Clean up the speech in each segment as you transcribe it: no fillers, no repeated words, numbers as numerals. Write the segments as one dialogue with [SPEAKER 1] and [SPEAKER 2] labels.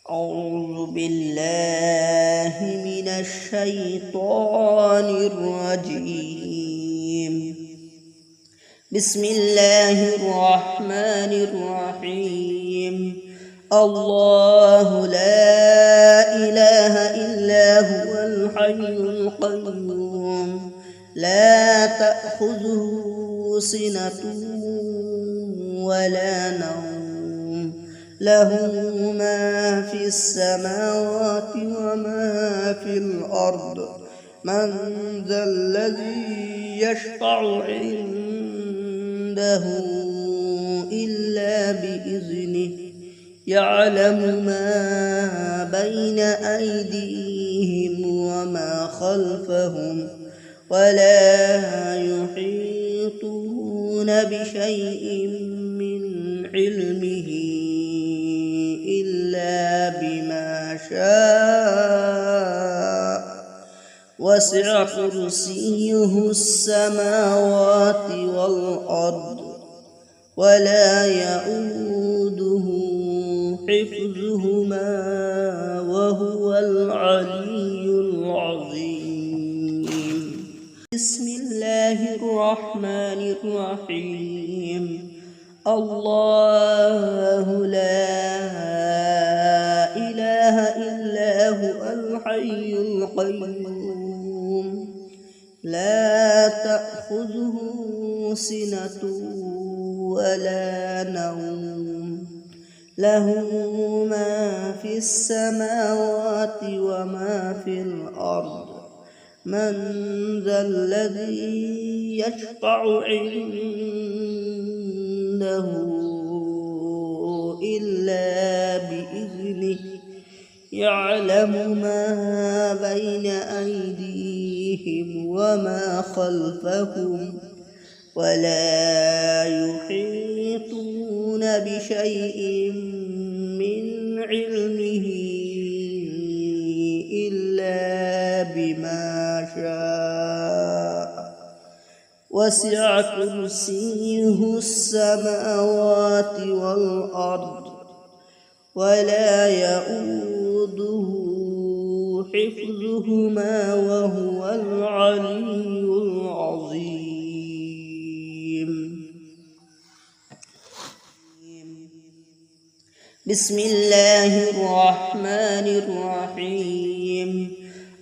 [SPEAKER 1] أعوذ بالله من الشيطان الرجيم. بسم الله الرحمن الرحيم. الله لا إله إلا هو الحي القيوم لا تأخذه سنة ولا نوم له ما في السماوات وما في الأرض من ذا الذي يشفع عنده إلا بإذنه يعلم ما بين أيديهم وما خلفهم ولا يحيطون بشيء من علمه إلا بما شاء وسع كرسيه السماوات والأرض ولا يؤوده حفظهما وهو العلي العظيم. بسم الله الرحمن الرحيم. الله لا إله إلا هو الحي القيوم لا تأخذه سنة ولا نوم له ما في السماوات وما في الأرض من ذا الذي يشفع عنده إلا بإذنه يعلم ما بين أيديهم وما خلفهم ولا يحيطون بشيء من علمه إلا بما شاء وسع كرسيه السماوات والأرض ولا يؤوده حفظهما وهو العلي العظيم. بسم الله الرحمن الرحيم.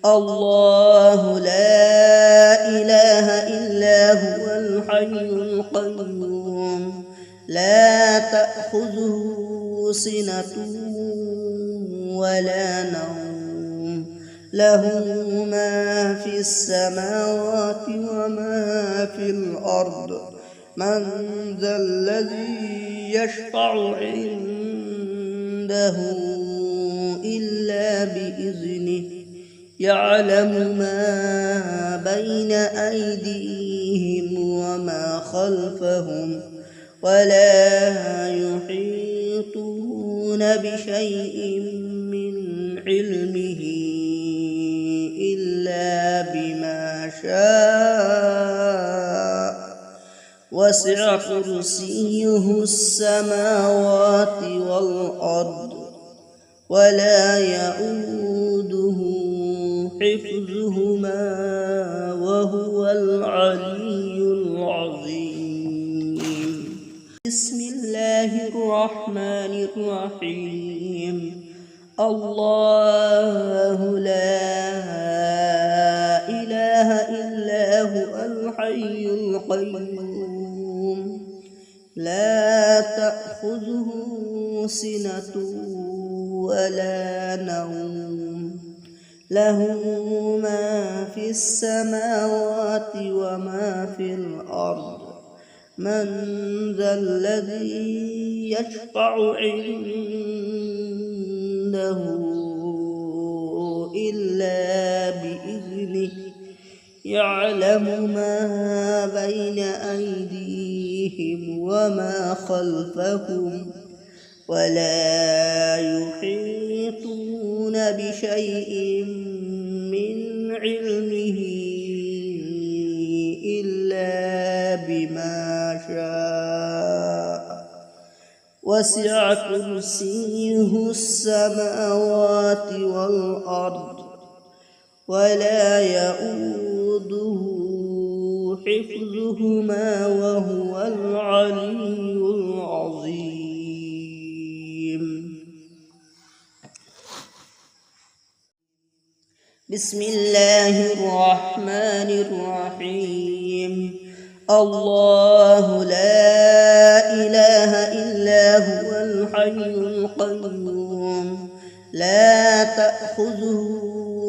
[SPEAKER 1] الله لا إله إلا هو الحي القيوم لا تأخذه سنة ولا نوم له ما في السماوات وما في الأرض من ذا الذي يشفع عنده إلا بإذنه يعلم ما بين أيديهم وما خلفهم ولا يحيطون بشيء من علمه إلا بما شاء وسع كرسيه السماوات والأرض ولا يؤوده حفظهما وهو العلي العظيم. بسم الله الرحمن الرحيم. الله لا إله إلا هو الحي القيوم لا تأخذه سنة ولا نوم له ما في السماوات وما في الأرض من ذا الذي يشفع عنده إلا بإذنه يعلم ما بين أيديهم وما خلفهم ولا يحيطون بشيء من علمه إلا بما شاء وسع كرسيه السماوات والأرض ولا يؤوده حفظهما وهو العلي العظيم. بسم الله الرحمن الرحيم. الله لا إله إلا هو الحي القيوم لا تأخذه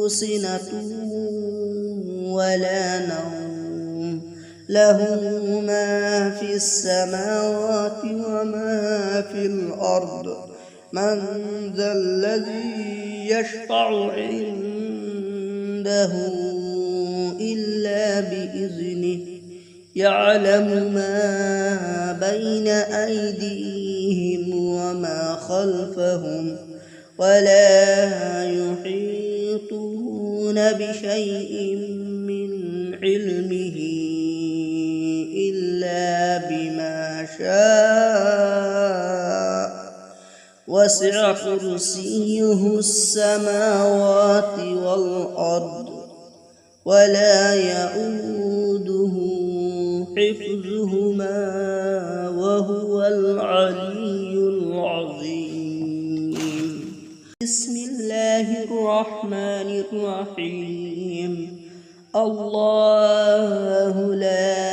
[SPEAKER 1] سنة ولا نوم له ما في السماوات وما في الأرض من ذا الذي يشفع عنده إلا بإذنه يعلم ما بين أيديهم وما خلفهم ولا يحيطون بشيء من علمه إلا بما شاء وسع كرسيه السماوات والأرض ولا يؤوده حفظهما وهو العلي العظيم. بسم الله الرحمن الرحيم. الله لا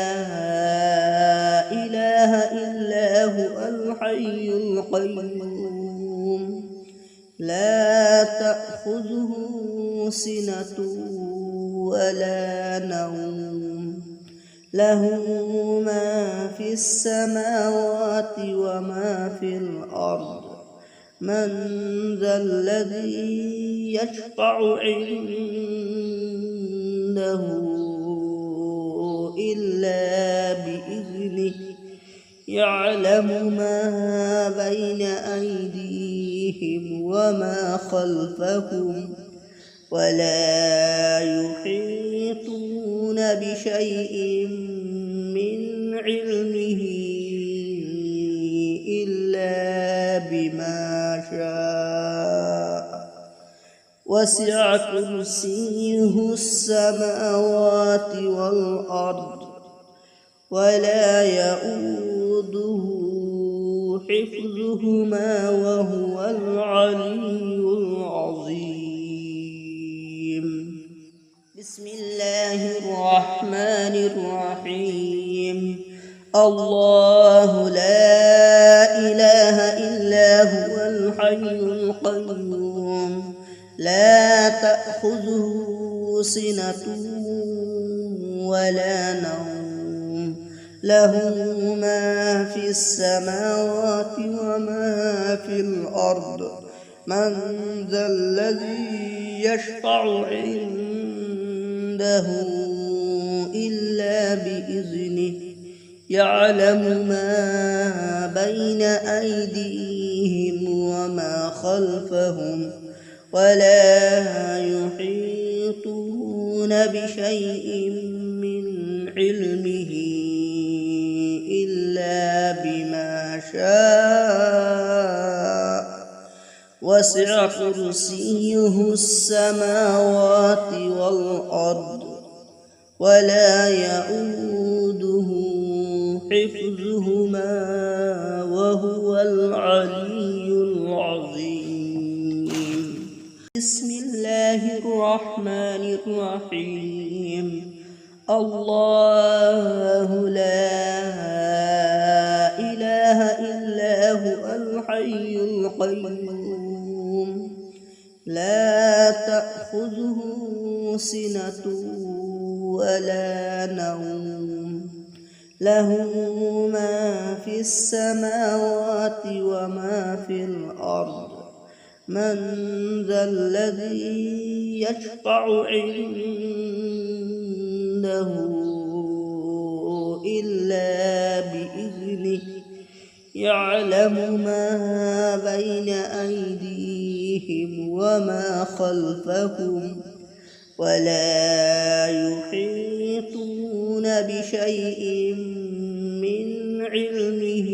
[SPEAKER 1] إله إلا هو الحي القيوم لا تأخذه سنة ولا نوم له ما في السماوات وما في الأرض من ذا الذي يشفع عنده إلا بإذنه يعلم ما بين أيديهم وما خلفهم ولا يحيطون بشيء من علمه إلا بما شاء وسع كرسيه السماوات والأرض ولا يؤوده حفظهما وهو العلي العظيم. بسم الله الرحمن الرحيم. الله لا إله إلا هو الحي القيوم لا تأخذه سنة ولا نوم له ما في السماوات وما في الأرض من ذا الذي يشفع عنده إلا بإذنه يعلم ما بين أيديهم وما خلفهم ولا يحيطون بشيء من علمه إلا بما شاء وسع كرسيه السماوات والأرض ولا يؤوده حفظهما وهو العلي العظيم. بسم الله الرحمن الرحيم. الله لا إله إلا هو الحي القيوم لا تأخذه سنة ولا نوم له ما في السماوات وما في الأرض من ذا الذي يشفع عنده إلا بإذنه يعلم ما بين أيديهم وما خلفهم ولا يحيطون بشيء من علمه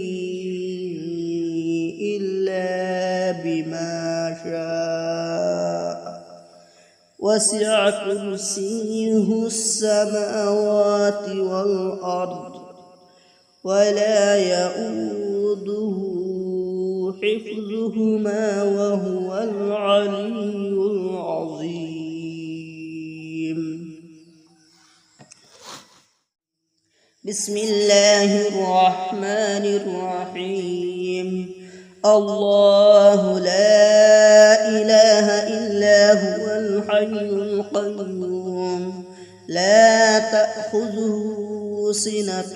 [SPEAKER 1] بما شاء وسع كرسيه السماوات والأرض ولا يئوده حفظهما وهو العلي العظيم. بسم الله الرحمن الرحيم. الله لا إله إلا هو الحي القيوم لا تأخذه سنة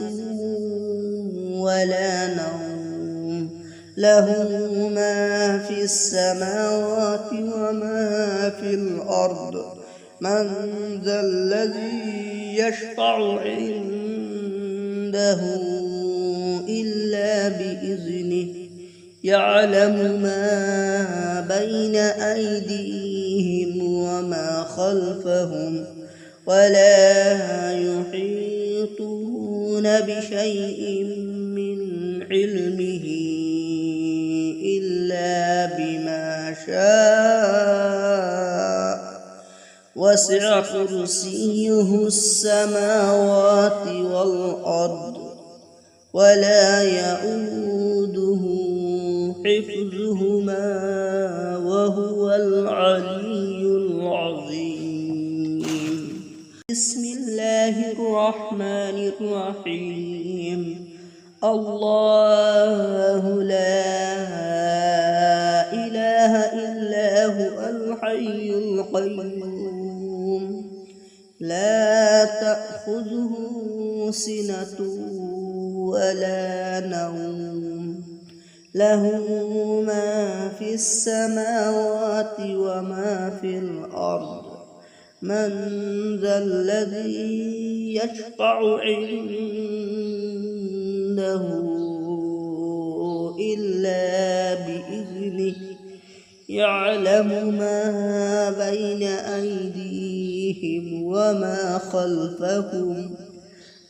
[SPEAKER 1] ولا نوم له ما في السماوات وما في الأرض من ذا الذي يشفع عنده إلا بإذنه يعلم ما بين أيديهم وما خلفهم ولا يحيطون بشيء من علمه إلا بما شاء وسع كرسيه السماوات والأرض ولا يئوده حفظهما وهو العلي العظيم. بسم الله الرحمن الرحيم. الله لا إله إلا هو الحي القيوم لا تأخذه سنة ولا نوم له ما في السماوات وما في الأرض من ذا الذي يشفع عنده إلا بإذنه يعلم ما بين أيديهم وما خلفهم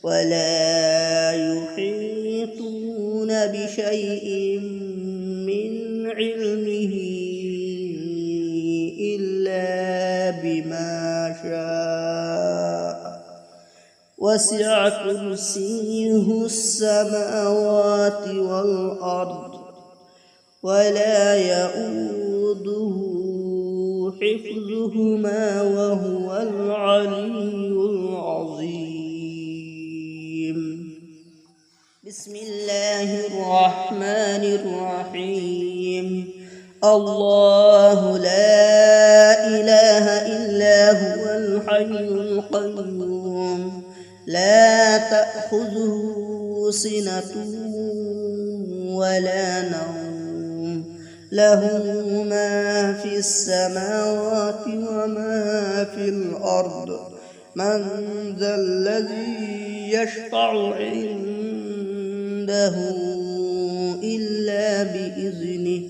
[SPEAKER 1] ولا يحيطون بشيء من علمه إلا بما شاء وسع كرسيه السماوات والأرض ولا يئوده حفظهما وهو العلي العظيم. بسم الله الرحمن الرحيم. الله لا إله إلا هو الحي القيوم لا تأخذه سنة ولا نوم له ما في السماوات وما في الأرض من ذا الذي يشفع عنده إلا بإذنه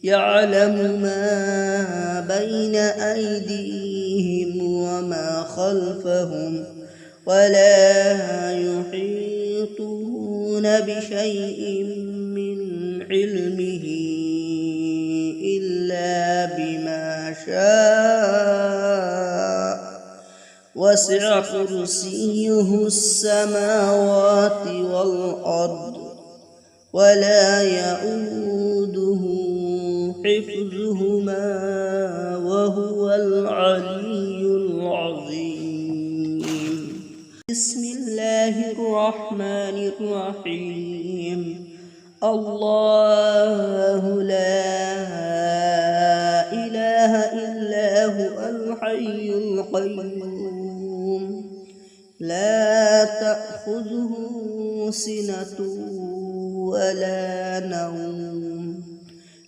[SPEAKER 1] يعلم ما بين أيديهم وما خلفهم ولا يحيطون بشيء من علمه إلا بما شاء وسع كرسيه السماوات والأرض ولا يئوده حفظهما وهو العلي العظيم. بسم الله الرحمن الرحيم. الله لا إله إلا هو الحي القيوم لا تأخذه سنة ولا نوم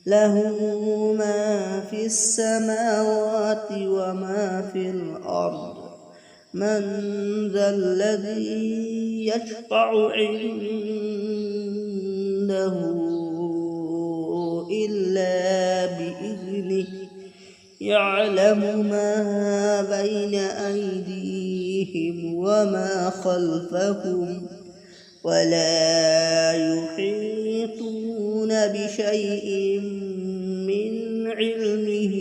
[SPEAKER 1] له ما في السماوات وما في الأرض من ذا الذي يشفع عنده إلا بإذنه يعلم ما بين أيديهم وما خلفهم ولا يحيطون بشيء علمه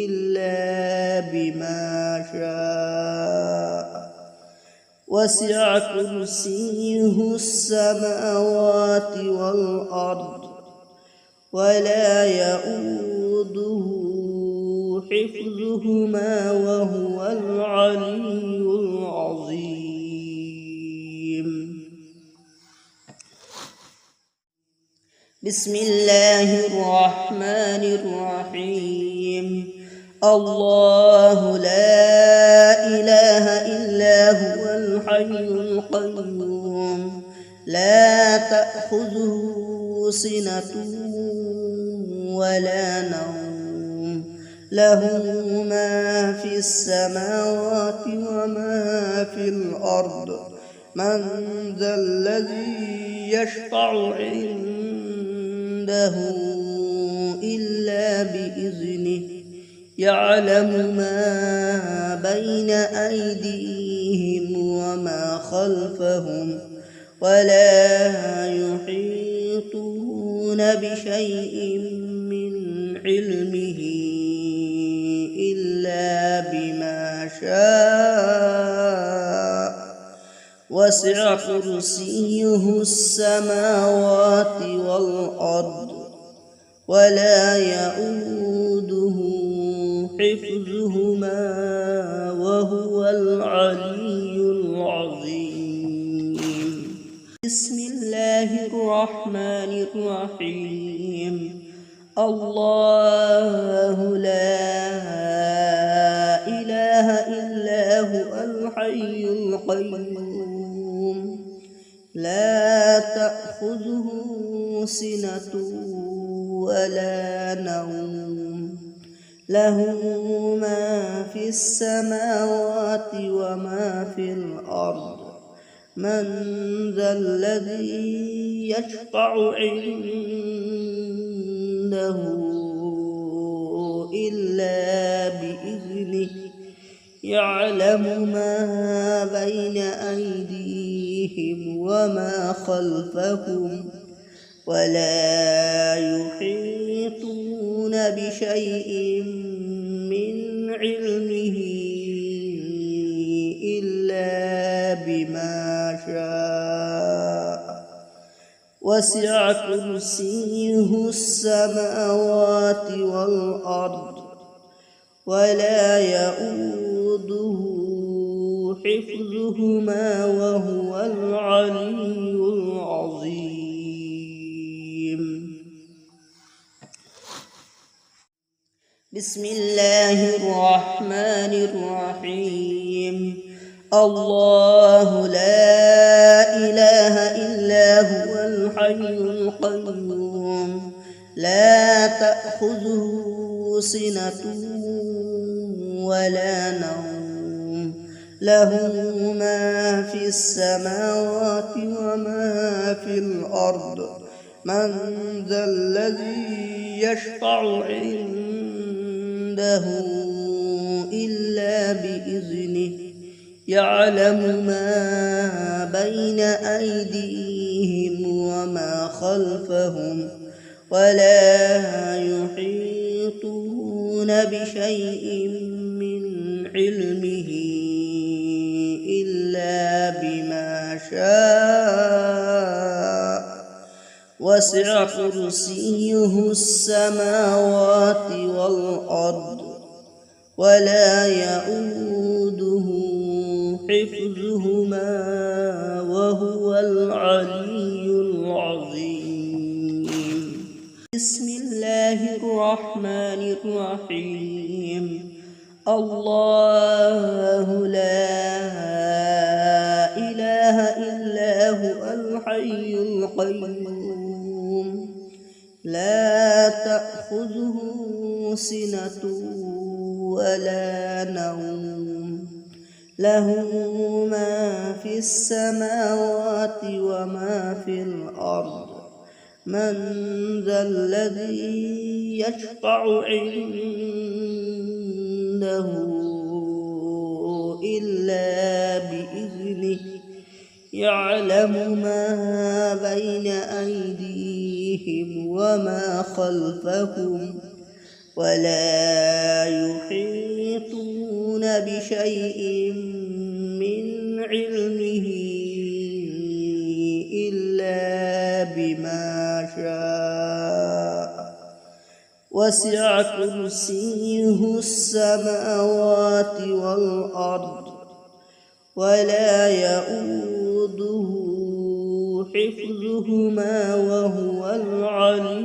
[SPEAKER 1] إلا بما شاء وسع كرسيه السماوات والأرض ولا يئوده حفظهما وهو العلي العظيم. بسم الله الرحمن الرحيم. الله لا إله إلا هو الحي القيوم لا تأخذه سنة ولا نوم له ما في السماوات وما في الأرض من ذا الذي يشفع عنده إلا بإذنه يعلم ما بين أيديهم وما خلفهم ولا يحيطون بشيء من علمه إلا بما شاء وسع كرسيه السماوات والأرض ولا يئوده حفظهما وهو العلي العظيم. بسم الله الرحمن الرحيم. الله لا إله إلا هو الحي القيوم لا تأخذه سنة ولا نوم له ما في السماوات وما في الأرض من ذا الذي يشفع عنده إلا بإذنه يعلم ما بين أيديهم وما خلفهم ولا يحيطون بشيء من علمه إلا بما شاء وسع كرسيه السماوات والأرض ولا يئوده حفظهما وهو العلي العظيم. بسم الله الرحمن الرحيم. الله لا إله إلا هو الحي القيوم لا تأخذه سنة ولا نوم له ما في السماوات وما في الأرض من ذا الذي يشفع عنده إلا بإذنه يعلم ما بين أيديهم وما خلفهم ولا يحيطون بشيء من علمه إلا بما شاء وسع كرسيه السماوات والأرض ولا يئوده حفظهما وهو العلي العظيم. بسم الله الرحمن الرحيم. الله لا إله إلا هو الحي القيوم لا تأخذه سنة ولا نوم له ما في السماوات وما في الأرض من ذا الذي يشفع عنده إلا بإذنه يعلم ما بين أيديهم أيديهم وما خلفهم ولا يحيطون بشيء من علمه إلا بما شاء وسع كرسيه السماوات والأرض ولا يؤوده حفظهما وهو العلي